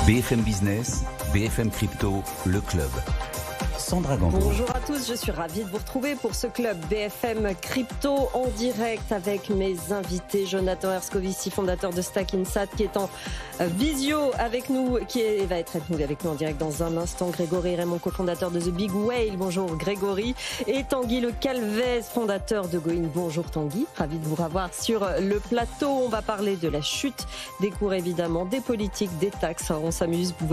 BFM Business, BFM Crypto, le club. Sandra Gandour. Bonjour à tous, je suis ravie de vous retrouver pour ce club BFM Crypto en direct avec mes invités. Jonathan Herscovici, fondateur de Stack Insat, qui est en visio avec nous, va être avec nous en direct dans un instant. Grégory Raymond, cofondateur de The Big Whale. Bonjour Grégory. Et Tanguy Le Calvez, fondateur de Goin. Bonjour Tanguy, ravi de vous revoir sur le plateau. On va parler de la chute des cours évidemment, des politiques, des taxes. On s'amuse, vous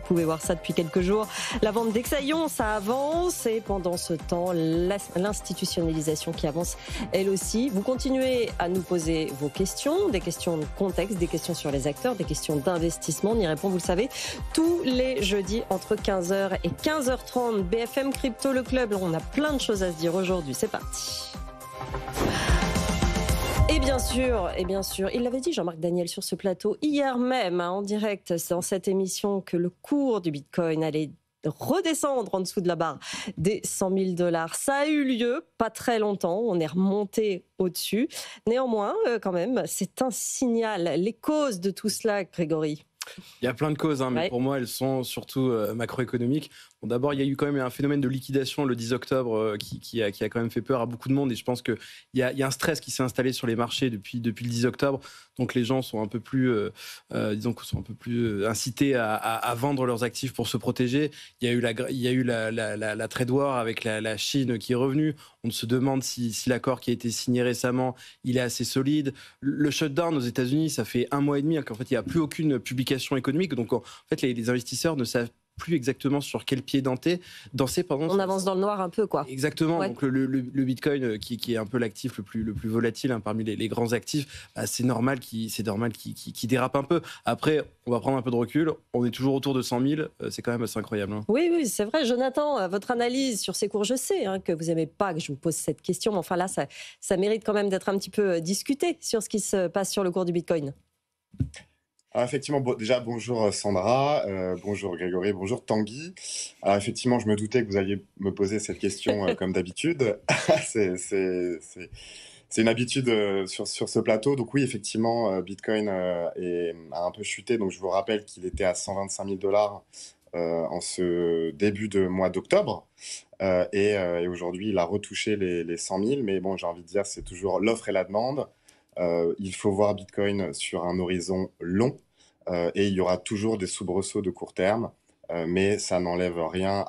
pouvez voir ça depuis quelques jours. La vente d'Exaion, ça avance et pendant ce temps, l'institutionnalisation qui avance elle aussi. Vous continuez à nous poser vos questions, des questions de contexte, des questions sur les acteurs, des questions d'investissement. On y répond, vous le savez, tous les jeudis entre 15h et 15h30. BFM Crypto, le club. On a plein de choses à se dire aujourd'hui. C'est parti. Et bien sûr, il l'avait dit Jean-Marc Daniel sur ce plateau hier même, en direct dans cette émission, que le cours du Bitcoin allait redescendre en dessous de la barre des 100 000 $. Ça a eu lieu, pas très longtemps, on est remonté au-dessus. Néanmoins, quand même, c'est un signal. Les causes de tout cela, Grégory? Il y a plein de causes, mais ouais. Pour moi, elles sont surtout macroéconomiques. Bon, d'abord, il y a eu quand même un phénomène de liquidation le 10 octobre qui a quand même fait peur à beaucoup de monde. Et je pense qu'il y a un stress qui s'est installé sur les marchés depuis le 10 octobre. Donc les gens sont un peu plus, incités à vendre leurs actifs pour se protéger. Il y a eu la trade war avec la Chine qui est revenue. On se demande si l'accord qui a été signé récemment, il est assez solide. Le shutdown aux États-Unis, ça fait 1 mois et demi qu'en fait il n'y a plus aucune publication économique. Donc en fait les investisseurs ne savent plus exactement sur quel pied danser. On avance dans le noir un peu, quoi. Exactement. Ouais. Donc le Bitcoin, qui est un peu l'actif le plus volatile parmi les grands actifs, c'est normal qu'il dérape un peu. Après, on va prendre un peu de recul. On est toujours autour de 100 000. C'est quand même assez incroyable. Oui, c'est vrai. Jonathan, votre analyse sur ces cours, je sais que vous n'aimez pas que je vous pose cette question, mais enfin là, ça mérite quand même d'être un petit peu discuté sur ce qui se passe sur le cours du Bitcoin. Alors effectivement, déjà bonjour Sandra, bonjour Grégory, bonjour Tanguy. Alors effectivement, je me doutais que vous alliez me poser cette question comme d'habitude. c'est une habitude sur ce plateau. Donc oui, effectivement, Bitcoin a un peu chuté. Donc je vous rappelle qu'il était à 125 000 $ en ce début de mois d'octobre. Et aujourd'hui, il a retouché les 100 000. Mais bon, j'ai envie de dire, c'est toujours l'offre et la demande. Il faut voir Bitcoin sur un horizon long et il y aura toujours des soubresauts de court terme, mais ça n'enlève rien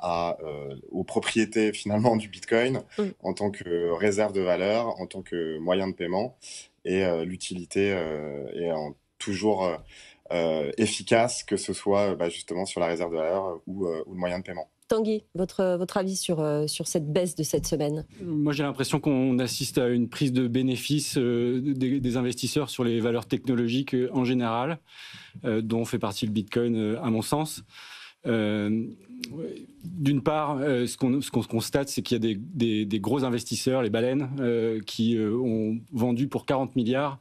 aux propriétés finalement du Bitcoin en tant que réserve de valeur, en tant que moyen de paiement, et l'utilité est toujours efficace, que ce soit justement sur la réserve de valeur ou le moyen de paiement. Tanguy, votre avis sur cette baisse de cette semaine? Moi, j'ai l'impression qu'on assiste à une prise de bénéfice des investisseurs sur les valeurs technologiques en général, dont fait partie le Bitcoin, à mon sens. D'une part, ce qu'on constate, c'est qu'il y a des gros investisseurs, les baleines, qui ont vendu pour 40 milliards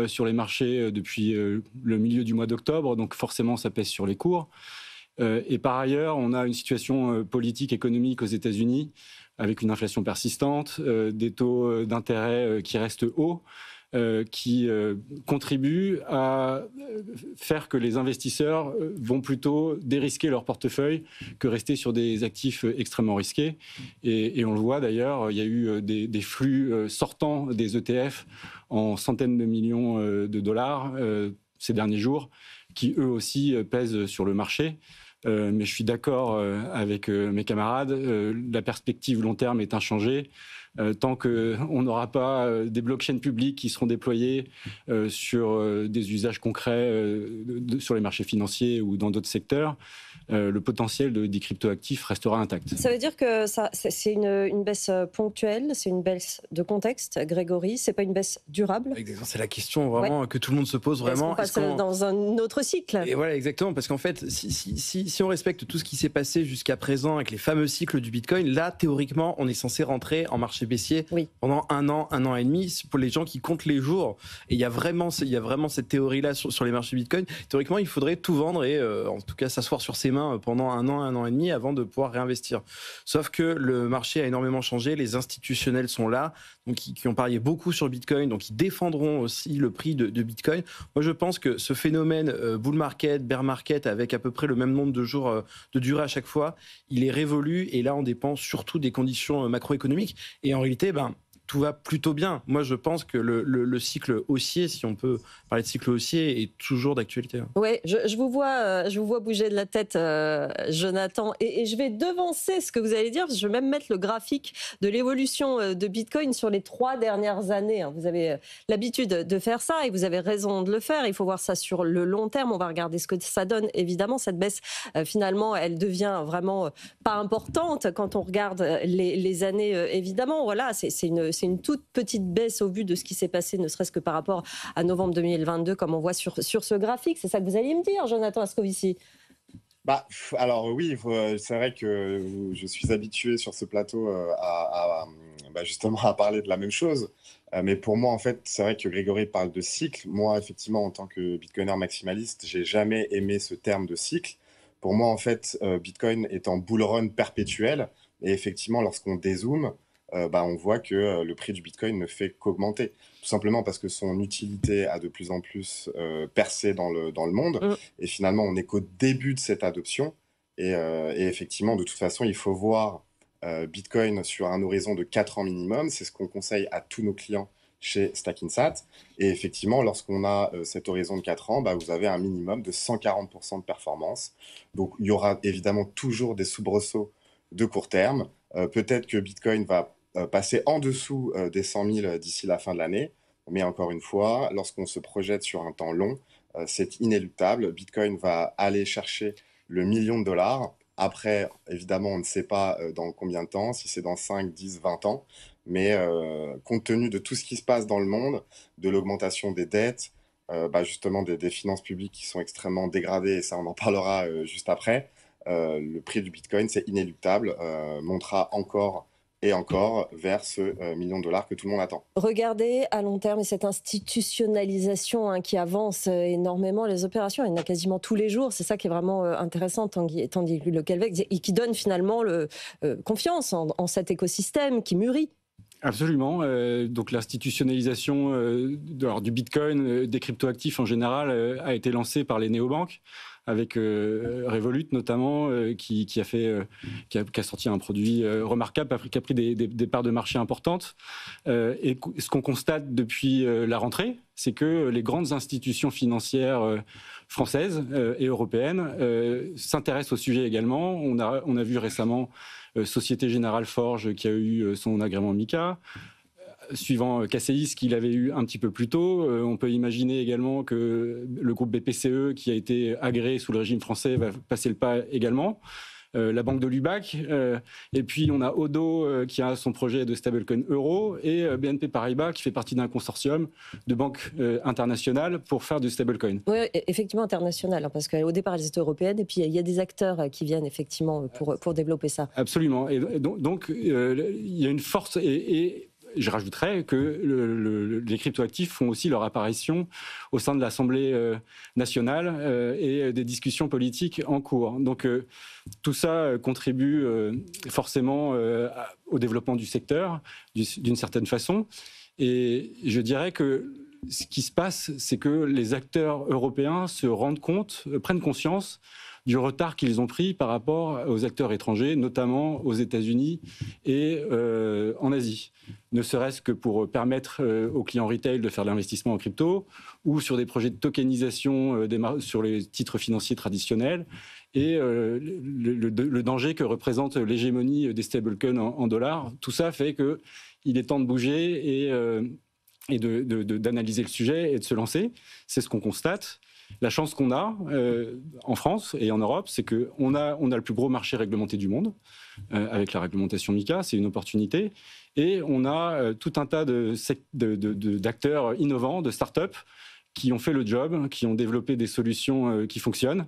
sur les marchés depuis le milieu du mois d'octobre. Donc forcément, ça pèse sur les cours. Et par ailleurs, on a une situation politique, économique aux États-Unis avec une inflation persistante, des taux d'intérêt qui restent hauts, qui contribuent à faire que les investisseurs vont plutôt dérisquer leur portefeuille que rester sur des actifs extrêmement risqués. Et on le voit d'ailleurs, il y a eu des flux sortants des ETF en centaines de millions de dollars ces derniers jours, qui eux aussi pèsent sur le marché. Mais je suis d'accord avec mes camarades, la perspective long terme est inchangée. Tant qu'on n'aura pas des blockchains publics qui seront déployés sur des usages concrets sur les marchés financiers ou dans d'autres secteurs, le potentiel des cryptoactifs restera intact. Ça veut dire que c'est une baisse ponctuelle, c'est une baisse de contexte, Grégory, c'est pas une baisse durable? Exactement, c'est la question vraiment que tout le monde se pose vraiment. Est-ce qu'on passe dans un autre cycle? Et voilà, exactement, parce qu'en fait, si on respecte tout ce qui s'est passé jusqu'à présent avec les fameux cycles du Bitcoin, là, théoriquement, on est censé rentrer en marché baissier pendant un an et demi, pour les gens qui comptent les jours. Et il y a vraiment cette théorie-là sur les marchés Bitcoin. Théoriquement, il faudrait tout vendre et en tout cas s'asseoir sur ses mains main pendant un an et demi avant de pouvoir réinvestir. Sauf que le marché a énormément changé, les institutionnels sont là, donc qui ont parié beaucoup sur Bitcoin, donc ils défendront aussi le prix de Bitcoin. Moi, je pense que ce phénomène bull market, bear market, avec à peu près le même nombre de jours de durée à chaque fois, il est révolu, et là, on dépend surtout des conditions macroéconomiques. Et en réalité, tout va plutôt bien. Moi, je pense que le cycle haussier, si on peut parler de cycle haussier, est toujours d'actualité. Oui, je vous vois bouger de la tête, Jonathan, et je vais devancer ce que vous allez dire, parce que je vais même mettre le graphique de l'évolution de Bitcoin sur les 3 dernières années. Vous avez l'habitude de faire ça, et vous avez raison de le faire. Il faut voir ça sur le long terme. On va regarder ce que ça donne. Évidemment, cette baisse, finalement, elle devient vraiment pas importante quand on regarde les années, évidemment. Voilà, c'est une toute petite baisse au vu de ce qui s'est passé, ne serait-ce que par rapport à novembre 2022, comme on voit sur ce graphique. C'est ça que vous alliez me dire, Jonathan Moscovici? Alors oui, c'est vrai que je suis habitué sur ce plateau justement à parler de la même chose. Mais pour moi, en fait, c'est vrai que Grégory parle de cycle. Moi, effectivement, en tant que bitcoiner maximaliste, j'ai jamais aimé ce terme de cycle. Pour moi, en fait, Bitcoin est en bull run perpétuel. Et effectivement, lorsqu'on dézoome, on voit que le prix du Bitcoin ne fait qu'augmenter. Tout simplement parce que son utilité a de plus en plus percé dans le monde. Et finalement, on n'est qu'au début de cette adoption. Et effectivement, de toute façon, il faut voir Bitcoin sur un horizon de 4 ans minimum. C'est ce qu'on conseille à tous nos clients chez Stackinsat. Et effectivement, lorsqu'on a cet horizon de 4 ans, vous avez un minimum de 140% de performance. Donc, il y aura évidemment toujours des soubresauts de court terme. Peut-être que Bitcoin va passer en dessous des 100 000 d'ici la fin de l'année. Mais encore une fois, lorsqu'on se projette sur un temps long, c'est inéluctable. Bitcoin va aller chercher le million de dollars. Après, évidemment, on ne sait pas dans combien de temps, si c'est dans 5, 10, 20 ans. Mais compte tenu de tout ce qui se passe dans le monde, de l'augmentation des dettes, justement des finances publiques qui sont extrêmement dégradées, et ça, on en parlera juste après, le prix du Bitcoin, c'est inéluctable, montera encore et encore vers ce million de dollars que tout le monde attend. Regardez à long terme cette institutionnalisation qui avance énormément. Les opérations, il y en a quasiment tous les jours. C'est ça qui est vraiment intéressant, Tanguy Le Calvez, et qui donne finalement confiance en cet écosystème qui mûrit. Absolument. Donc l'institutionnalisation du Bitcoin, des cryptoactifs en général, a été lancée par les néobanques, avec Revolut notamment, qui a sorti un produit remarquable, qui a pris des parts de marché importantes. Et ce qu'on constate depuis la rentrée, c'est que les grandes institutions financières françaises et européennes s'intéressent au sujet également. On a vu récemment Société Générale Forge qui a eu son agrément MiCA. Suivant KCIS qu'il avait eu un petit peu plus tôt, on peut imaginer également que le groupe BPCE, qui a été agréé sous le régime français, va passer le pas également. La banque de Lubac, et puis on a Odo qui a son projet de stablecoin euro, et BNP Paribas qui fait partie d'un consortium de banques internationales pour faire du stablecoin. Oui, effectivement international, parce qu'au départ elles étaient européennes, et puis il y a des acteurs qui viennent effectivement pour développer ça. Absolument, et donc il y a une force, et je rajouterais que les cryptoactifs font aussi leur apparition au sein de l'Assemblée nationale et des discussions politiques en cours. Donc tout ça contribue forcément au développement du secteur d'une certaine façon. Et je dirais que ce qui se passe, c'est que les acteurs européens se rendent compte, prennent conscience du retard qu'ils ont pris par rapport aux acteurs étrangers, notamment aux États-Unis et en Asie. Ne serait-ce que pour permettre aux clients retail de faire de l'investissement en crypto, ou sur des projets de tokenisation sur les titres financiers traditionnels, et le danger que représente l'hégémonie des stablecoins en dollars. Tout ça fait qu'il est temps de bouger et d'analyser le sujet et de se lancer. C'est ce qu'on constate. La chance qu'on a en France et en Europe, c'est qu'on a le plus gros marché réglementé du monde, avec la réglementation MiCA, c'est une opportunité. Et on a tout un tas d'acteurs innovants, de start-up, qui ont fait le job, qui ont développé des solutions qui fonctionnent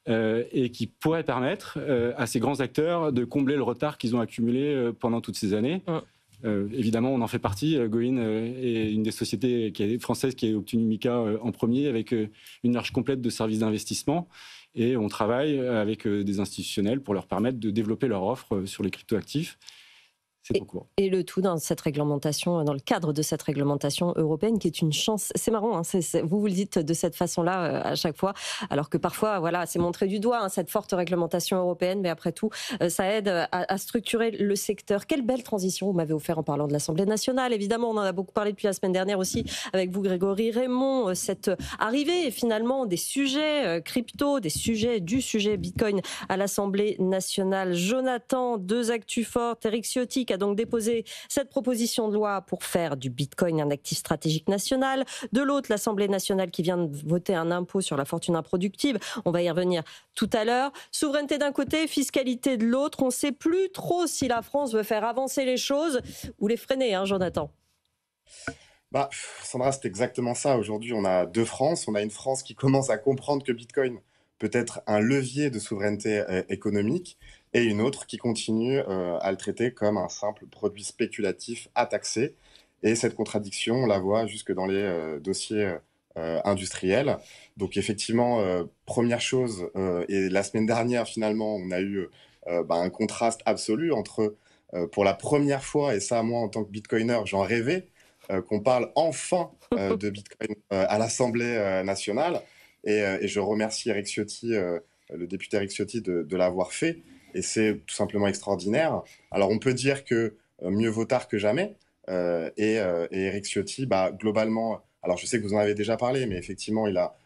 et qui pourraient permettre à ces grands acteurs de combler le retard qu'ils ont accumulé pendant toutes ces années. Évidemment, on en fait partie. Goin est une des sociétés françaises qui a obtenu MiCA en premier, avec une marge complète de services d'investissement. Et on travaille avec des institutionnels pour leur permettre de développer leur offre sur les cryptoactifs. C'est en cours. Et le tout dans cette réglementation, dans le cadre de cette réglementation européenne qui est une chance. C'est marrant, hein, vous le dites de cette façon-là à chaque fois, alors que parfois, voilà, c'est montré du doigt, hein, cette forte réglementation européenne, mais après tout, ça aide à structurer le secteur. Quelle belle transition vous m'avez offert en parlant de l'Assemblée nationale. Évidemment, on en a beaucoup parlé depuis la semaine dernière aussi avec vous, Grégory Raymond, cette arrivée finalement des sujets crypto, du sujet Bitcoin à l'Assemblée nationale. Jonathan, deux actus fortes, Éric Ciotti a donc déposé cette proposition de loi pour faire du Bitcoin un actif stratégique national. De l'autre, l'Assemblée nationale qui vient de voter un impôt sur la fortune improductible. On va y revenir tout à l'heure. Souveraineté d'un côté, fiscalité de l'autre. On ne sait plus trop si la France veut faire avancer les choses ou les freiner, hein, Jonathan. Sandra, c'est exactement ça. Aujourd'hui, on a deux France. On a une France qui commence à comprendre que Bitcoin peut être un levier de souveraineté économique, et une autre qui continue à le traiter comme un simple produit spéculatif à taxer. Et cette contradiction, on la voit jusque dans les dossiers industriels. Donc effectivement, première chose, et la semaine dernière, finalement, on a eu un contraste absolu entre, pour la première fois, et ça, moi, en tant que bitcoiner, j'en rêvais, qu'on parle enfin de Bitcoin à l'Assemblée nationale. Et je remercie Éric Ciotti, le député Éric Ciotti, de l'avoir fait. Et c'est tout simplement extraordinaire. Alors, on peut dire que mieux vaut tard que jamais. Et Éric Ciotti, globalement, alors je sais que vous en avez déjà parlé, mais effectivement, il a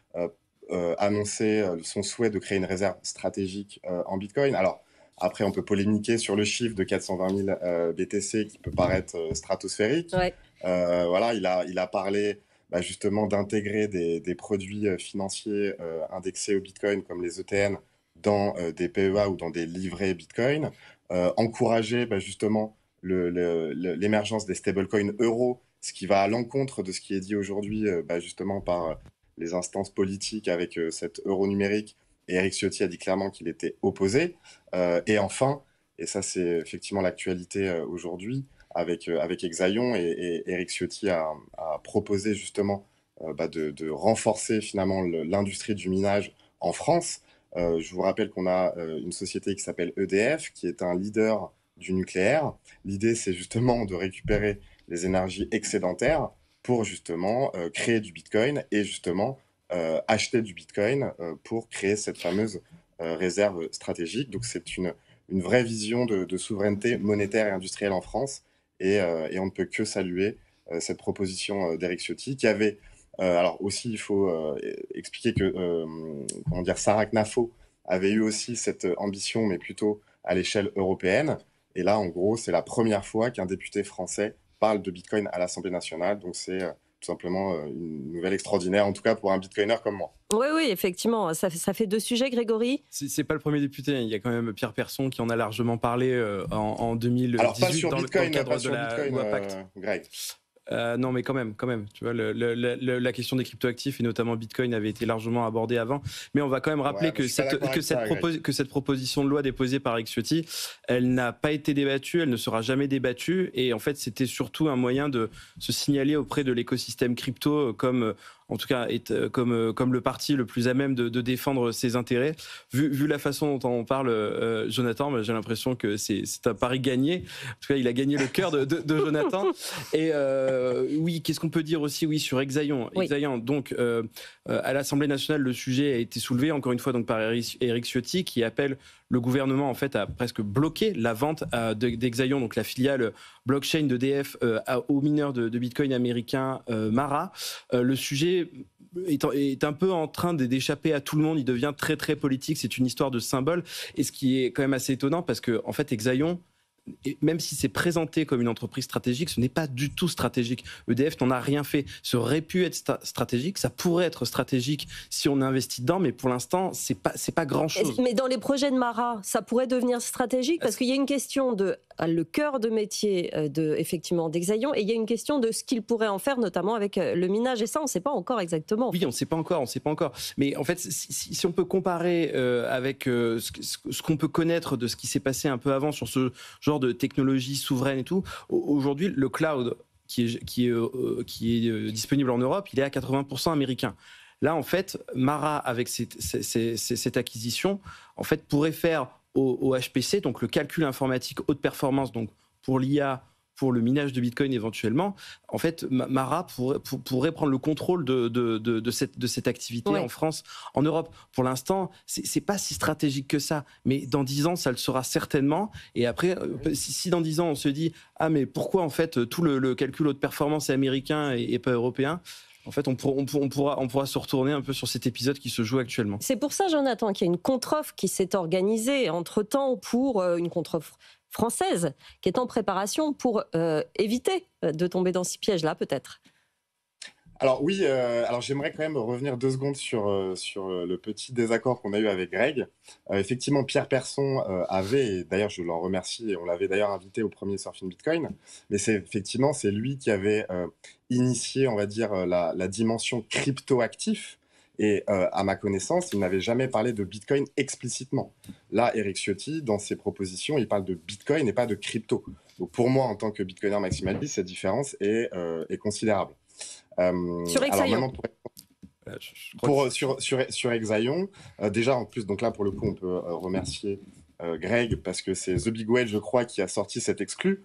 annoncé son souhait de créer une réserve stratégique en Bitcoin. Alors, après, on peut polémiquer sur le chiffre de 420 000 BTC qui peut paraître stratosphérique. Ouais. Voilà, il a parlé justement d'intégrer des produits financiers indexés au Bitcoin comme les ETN dans des PEA ou dans des livrets Bitcoin, encourager justement l'émergence des stablecoins euros, ce qui va à l'encontre de ce qui est dit aujourd'hui justement par les instances politiques avec cet euro numérique. Et Éric Ciotti a dit clairement qu'il était opposé. Et enfin, et ça c'est effectivement l'actualité aujourd'hui, avec Exaion, et Éric Ciotti a proposé justement de renforcer finalement l'industrie du minage en France. Je vous rappelle qu'on a une société qui s'appelle EDF, qui est un leader du nucléaire. L'idée, c'est justement de récupérer les énergies excédentaires pour justement créer du Bitcoin et justement acheter du Bitcoin pour créer cette fameuse réserve stratégique. Donc c'est une vraie vision de souveraineté monétaire et industrielle en France. Et on ne peut que saluer cette proposition d'Éric Ciotti, qui avait... alors aussi, il faut expliquer que Sarah Knafo avait eu aussi cette ambition, mais plutôt à l'échelle européenne. Et là, en gros, c'est la première fois qu'un député français parle de Bitcoin à l'Assemblée nationale. Donc c'est tout simplement une nouvelle extraordinaire, en tout cas pour un bitcoiner comme moi. Oui, effectivement. Ça fait deux sujets, Grégory. C'est pas le premier député. Il y a quand même Pierre Persson qui en a largement parlé en 2018. Alors pas sur Bitcoin, dans le cadre pas sur de la Bitcoin, loi Pacte. Greg. Non, mais quand même. Tu vois, la question des cryptoactifs et notamment Bitcoin avait été largement abordée avant. Mais on va quand même rappeler que cette proposition de loi déposée par Éric Ciotti, elle n'a pas été débattue, elle ne sera jamais débattue. Et en fait, c'était surtout un moyen de se signaler auprès de l'écosystème crypto comme... en tout cas, comme le parti le plus à même de défendre ses intérêts. Vu la façon dont on parle, Jonathan, j'ai l'impression que c'est un pari gagné. En tout cas, il a gagné le cœur de Jonathan. Et oui, qu'est-ce qu'on peut dire aussi sur Exaion. Oui. Exaion, donc, à l'Assemblée nationale, le sujet a été soulevé, encore une fois, donc, par Éric Ciotti, qui appelle le gouvernement en fait à presque bloquer la vente d'Exaion, donc la filiale blockchain d'EDF aux mineurs de Bitcoin américains Mara. Le sujet est un peu en train d'échapper à tout le monde. Il devient très très politique. C'est une histoire de symbole. Et ce qui est quand même assez étonnant, parce que en fait Exaion, même si c'est présenté comme une entreprise stratégique, ce n'est pas du tout stratégique. EDF n'en a rien fait. Ça aurait pu être stratégique, ça pourrait être stratégique si on investit dedans, mais pour l'instant, c'est pas grand-chose. Mais dans les projets de Mara, ça pourrait devenir stratégique, parce qu'il y a une question de le cœur de métier effectivement d'Exaion, et il y a une question de ce qu'il pourrait en faire, notamment avec le minage. Et ça, on ne sait pas encore exactement. Oui, on ne sait pas encore. Mais en fait, si on peut comparer avec ce qu'on peut connaître de ce qui s'est passé un peu avant sur ce genre de technologie souveraine et tout, aujourd'hui, le cloud qui est disponible en Europe, il est à 80% américain. Là, en fait, Mara, avec cette acquisition, en fait, pourrait faire au HPC, donc le calcul informatique haute performance, donc pour l'IA, pour le minage de Bitcoin éventuellement, en fait, Mara pourrait prendre le contrôle de cette activité en France, en Europe. Pour l'instant, c'est pas si stratégique que ça, mais dans 10 ans, ça le sera certainement. Et après, si dans 10 ans, on se dit « Ah, mais pourquoi, en fait, tout le calcul haute performance est américain et pas européen ?» En fait, on pourra se retourner un peu sur cet épisode qui se joue actuellement. C'est pour ça, Jonathan, qu'il y a une contre-offre qui s'est organisée entre-temps pour une contre-offre française qui est en préparation pour éviter de tomber dans ces pièges-là, peut-être. Alors oui, alors j'aimerais quand même revenir 2 secondes sur le petit désaccord qu'on a eu avec Greg. Effectivement, Pierre Persson avait, et d'ailleurs je l'en remercie, et on l'avait d'ailleurs invité au premier Surfing Bitcoin, mais c'est lui qui avait initié, on va dire, la dimension crypto-actif. Et à ma connaissance, il n'avait jamais parlé de Bitcoin explicitement. Là, Eric Ciotti, dans ses propositions, il parle de Bitcoin et pas de crypto. Donc pour moi, en tant que Bitcoiner maximaliste, cette différence est considérable. Sur Exaion. Sur Exaion, déjà en plus, donc là pour le coup, on peut remercier Greg, parce que c'est The Big Whale, je crois, qui a sorti cet exclu,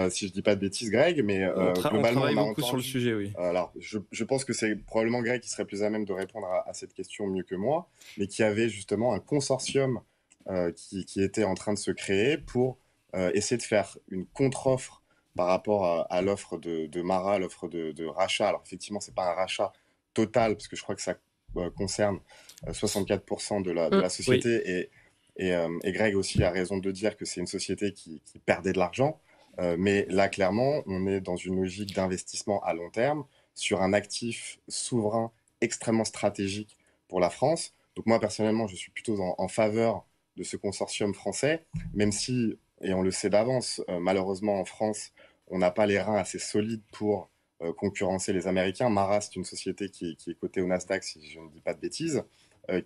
si je dis pas de bêtises, Greg, mais globalement, on travaille beaucoup entendu, sur le sujet, oui. Alors, je pense que c'est probablement Greg qui serait plus à même de répondre à cette question mieux que moi, mais qui avait justement un consortium qui était en train de se créer pour essayer de faire une contre-offre par rapport à l'offre de Mara, l'offre de rachat. Alors effectivement, c'est pas un rachat total, parce que je crois que ça concerne 64% de la société, oui. Et Greg aussi a raison de dire que c'est une société qui perdait de l'argent. Mais là, clairement, on est dans une logique d'investissement à long terme sur un actif souverain extrêmement stratégique pour la France. Donc moi, personnellement, je suis plutôt en faveur de ce consortium français, même si, et on le sait d'avance, malheureusement en France, on n'a pas les reins assez solides pour concurrencer les Américains. Mara, c'est une société qui est cotée au Nasdaq, si je ne dis pas de bêtises,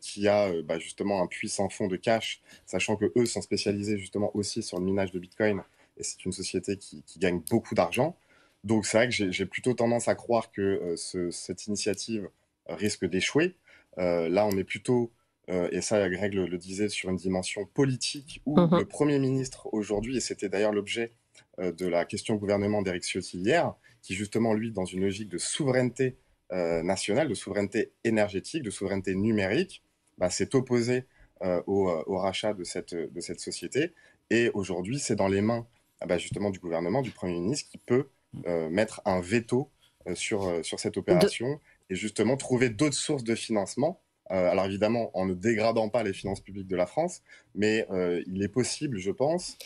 qui a justement un puissant fonds de cash, sachant qu'eux sont spécialisés justement aussi sur le minage de Bitcoin, et c'est une société qui gagne beaucoup d'argent. Donc c'est vrai que j'ai plutôt tendance à croire que cette initiative risque d'échouer. Là, on est plutôt, et ça Greg le disait, sur une dimension politique, où le Premier ministre aujourd'hui, et c'était d'ailleurs l'objet de la question au gouvernement d'Eric Ciotti hier, qui justement, lui, dans une logique de souveraineté nationale, de souveraineté énergétique, de souveraineté numérique, s'est opposé au rachat de cette société. Et aujourd'hui, c'est dans les mains justement du gouvernement, du Premier ministre, qui peut mettre un veto sur cette opération et justement trouver d'autres sources de financement. Alors évidemment, en ne dégradant pas les finances publiques de la France, mais il est possible, je pense,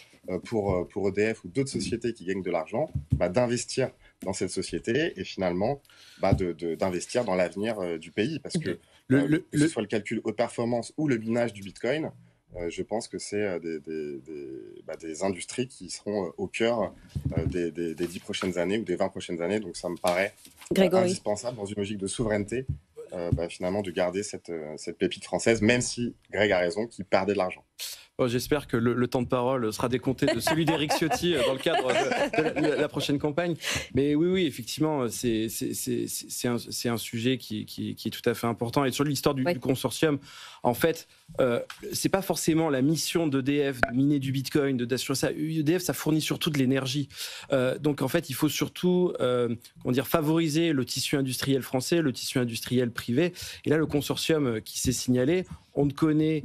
pour EDF ou d'autres sociétés qui gagnent de l'argent, d'investir dans cette société et finalement d'investir dans l'avenir du pays. Parce que que ce soit le calcul haute performance ou le minage du Bitcoin, je pense que c'est des industries qui seront au cœur des 10 prochaines années ou des 20 prochaines années. Donc ça me paraît indispensable dans une logique de souveraineté, finalement, de garder cette pépite française, même si Greg a raison, qu'il perdait de l'argent. Bon, j'espère que le temps de parole sera décompté de celui d'Eric Ciotti dans le cadre de la prochaine campagne. Mais oui, effectivement, c'est un sujet qui est tout à fait important. Et sur l'histoire du consortium, en fait, c'est pas forcément la mission d'EDF de miner du Bitcoin, d'assurer ça. EDF, ça fournit surtout de l'énergie. Donc, en fait, il faut surtout favoriser le tissu industriel français, le tissu industriel privé. Et là, le consortium qui s'est signalé, on ne connaît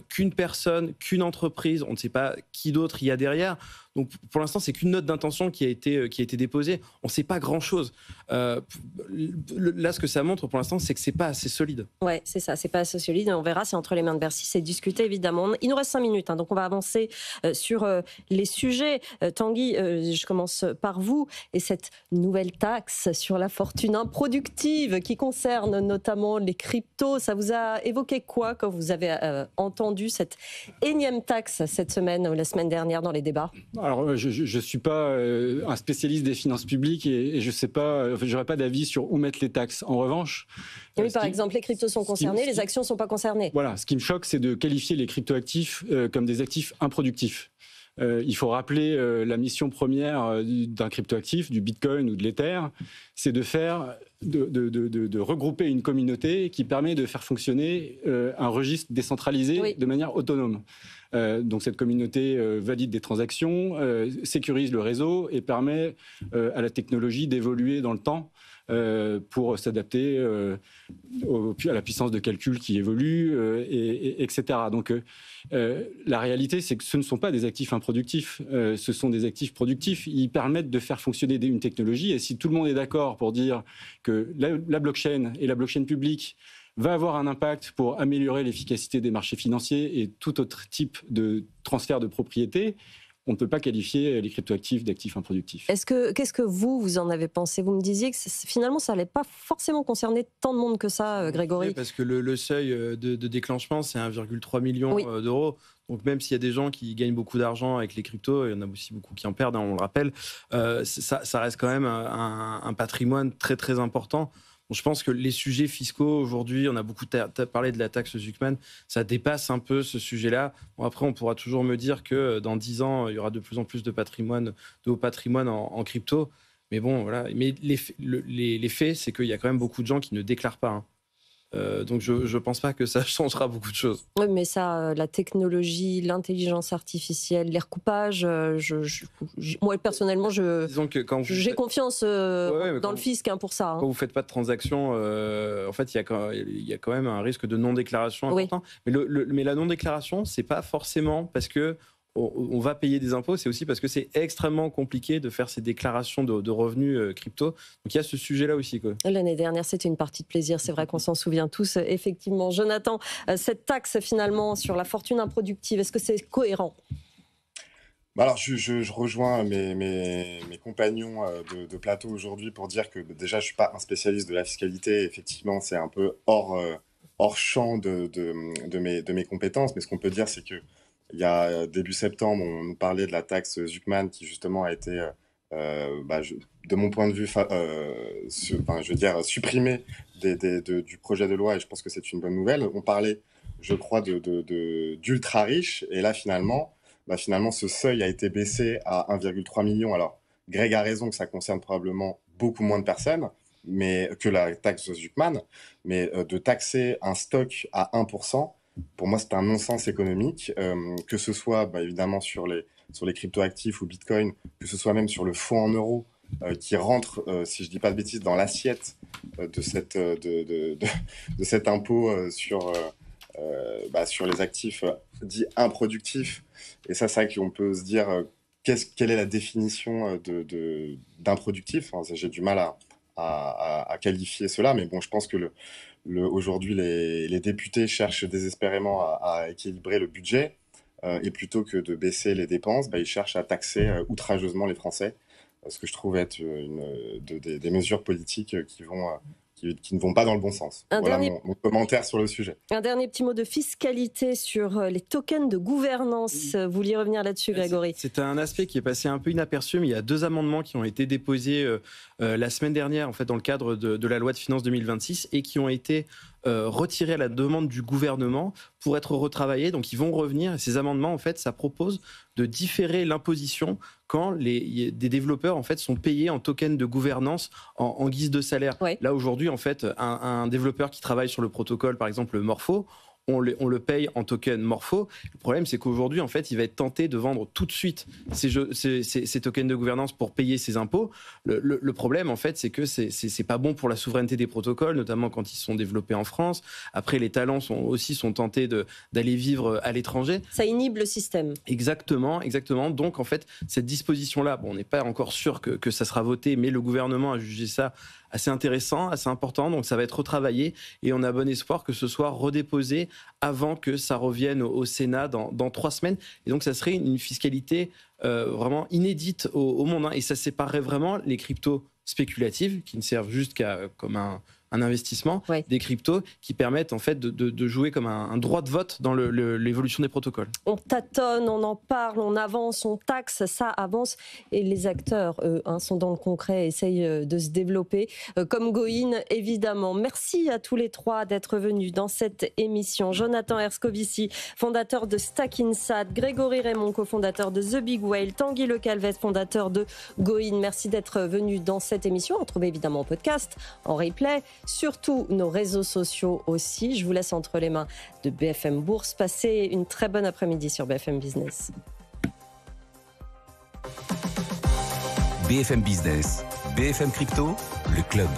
qu'une personne, qu'une entreprise, on ne sait pas qui d'autre il y a derrière. Donc pour l'instant, c'est qu'une note d'intention qui a été déposée. On ne sait pas grand-chose. Là, ce que ça montre pour l'instant, c'est que c'est pas assez solide. Ouais, c'est ça, c'est pas assez solide. On verra, c'est entre les mains de Bercy, c'est discuté évidemment. Il nous reste 5 minutes, donc on va avancer sur les sujets. Tanguy, je commence par vous et cette nouvelle taxe sur la fortune improductive qui concerne notamment les cryptos. Ça vous a évoqué quoi quand vous avez entendu cette énième taxe cette semaine ou la semaine dernière dans les débats? Alors, je ne suis pas un spécialiste des finances publiques et je ne sais pas, j'aurais pas d'avis sur où mettre les taxes. En revanche... Oui, par exemple, les cryptos sont concernés, les actions ne sont pas concernées. Voilà, ce qui me choque, c'est de qualifier les cryptoactifs comme des actifs improductifs. Il faut rappeler la mission première d'un cryptoactif, du Bitcoin ou de l'Ether, c'est de regrouper une communauté qui permet de faire fonctionner un registre décentralisé de manière autonome. Donc cette communauté valide des transactions, sécurise le réseau et permet à la technologie d'évoluer dans le temps pour s'adapter à la puissance de calcul qui évolue, etc. Donc la réalité, c'est que ce ne sont pas des actifs improductifs, ce sont des actifs productifs. Ils permettent de faire fonctionner une technologie, et si tout le monde est d'accord pour dire que la blockchain et la blockchain publique va avoir un impact pour améliorer l'efficacité des marchés financiers et tout autre type de transfert de propriété, on ne peut pas qualifier les cryptoactifs d'actifs improductifs. Qu'est-ce que vous en avez pensé? Vous me disiez que finalement, ça n'allait pas forcément concerner tant de monde que ça, Grégory. Oui, parce que le seuil de déclenchement, c'est 1,3 million d'euros. Donc même s'il y a des gens qui gagnent beaucoup d'argent avec les cryptos, il y en a aussi beaucoup qui en perdent, on le rappelle, ça reste quand même un patrimoine très très important. Bon, je pense que les sujets fiscaux aujourd'hui, on a beaucoup parlé de la taxe Zuckman, ça dépasse un peu ce sujet-là. Bon, après, on pourra toujours me dire que dans 10 ans, il y aura de plus en plus de haut patrimoine en crypto. Mais bon, voilà. Mais les faits, c'est qu'il y a quand même beaucoup de gens qui ne déclarent pas. Hein. Donc je ne pense pas que ça changera beaucoup de choses. Oui, mais ça, la technologie, l'intelligence artificielle, les recoupages, moi personnellement, j'ai confiance dans le fisc pour ça. Quand vous ne faites pas de transaction, en fait, il y a quand même un risque de non-déclaration important. Mais la non-déclaration, ce n'est pas forcément parce que on va payer des impôts, c'est aussi parce que c'est extrêmement compliqué de faire ces déclarations de revenus crypto. Donc il y a ce sujet-là aussi, quoi. L'année dernière, c'était une partie de plaisir, c'est vrai qu'on s'en souvient tous, effectivement. Jonathan, cette taxe finalement sur la fortune improductive, est-ce que c'est cohérent ? Alors, je rejoins mes compagnons de plateau aujourd'hui pour dire que déjà, je ne suis pas un spécialiste de la fiscalité. Effectivement, c'est un peu hors champ de mes compétences. Mais ce qu'on peut dire, c'est que il y a début septembre, on nous parlait de la taxe Zuckman qui justement a été, de mon point de vue, supprimée du projet de loi, et je pense que c'est une bonne nouvelle. On parlait, je crois, d'ultra riches, et là finalement, ce seuil a été baissé à 1,3 million. Alors, Greg a raison que ça concerne probablement beaucoup moins de personnes, mais que la taxe Zuckman, mais de taxer un stock à 1%. Pour moi, c'est un non-sens économique, que ce soit évidemment sur les cryptoactifs ou Bitcoin, que ce soit même sur le fonds en euros qui rentre, si je ne dis pas de bêtises, dans l'assiette de cet impôt sur les actifs dits improductifs. Et ça, c'est vrai qu'on peut se dire quelle est la définition d'improductif. Enfin, j'ai du mal à qualifier cela, mais bon, je pense que aujourd'hui, les députés cherchent désespérément à équilibrer le budget et plutôt que de baisser les dépenses, ils cherchent à taxer outrageusement les Français, ce que je trouve être des mesures politiques qui ne vont pas dans le bon sens. Voilà mon commentaire sur le sujet. Un dernier petit mot de fiscalité sur les tokens de gouvernance. Vous vouliez revenir là-dessus, Grégory ? C'est un aspect qui est passé un peu inaperçu, mais il y a 2 amendements qui ont été déposés la semaine dernière, en fait, dans le cadre de la loi de finances 2026, et qui ont été retirés à la demande du gouvernement pour être retravaillés. Donc ils vont revenir. Et ces amendements, en fait, ça propose de différer l'imposition quand des développeurs, en fait, sont payés en tokens de gouvernance en guise de salaire. Ouais. Là, aujourd'hui, en fait, un développeur qui travaille sur le protocole, par exemple le Morpho, on le paye en token Morpho. Le problème, c'est qu'aujourd'hui, en fait, il va être tenté de vendre tout de suite ces tokens de gouvernance pour payer ses impôts. Le problème, en fait, c'est que c'est pas bon pour la souveraineté des protocoles, notamment quand ils sont développés en France. Après, les talents sont tentés d'aller vivre à l'étranger. Ça inhibe le système. Exactement. Donc, en fait, cette disposition-là, on n'est pas encore sûr que ça sera voté, mais le gouvernement a jugé ça assez intéressant, assez important, donc ça va être retravaillé et on a bon espoir que ce soit redéposé avant que ça revienne au Sénat dans 3 semaines. Et donc ça serait une fiscalité vraiment inédite au monde, hein, et ça séparerait vraiment les cryptos spéculatives qui ne servent juste comme un investissement, Ouais. des cryptos qui permettent en fait de jouer comme un droit de vote dans l'évolution des protocoles. On tâtonne, on en parle, on avance, on taxe, ça avance. Et les acteurs, eux, sont dans le concret, essayent de se développer. Comme Goin, évidemment. Merci à tous les trois d'être venus dans cette émission. Jonathan Herscovici, fondateur de Stackinsat, Grégory Raymond, cofondateur de The Big Whale, Tanguy Lecalvez, fondateur de Goin. Merci d'être venus dans cette émission. On retrouve évidemment en podcast, en replay, surtout nos réseaux sociaux aussi. Je vous laisse entre les mains de BFM Bourse. Passez une très bonne après-midi sur BFM Business. BFM Business, BFM Crypto, le club.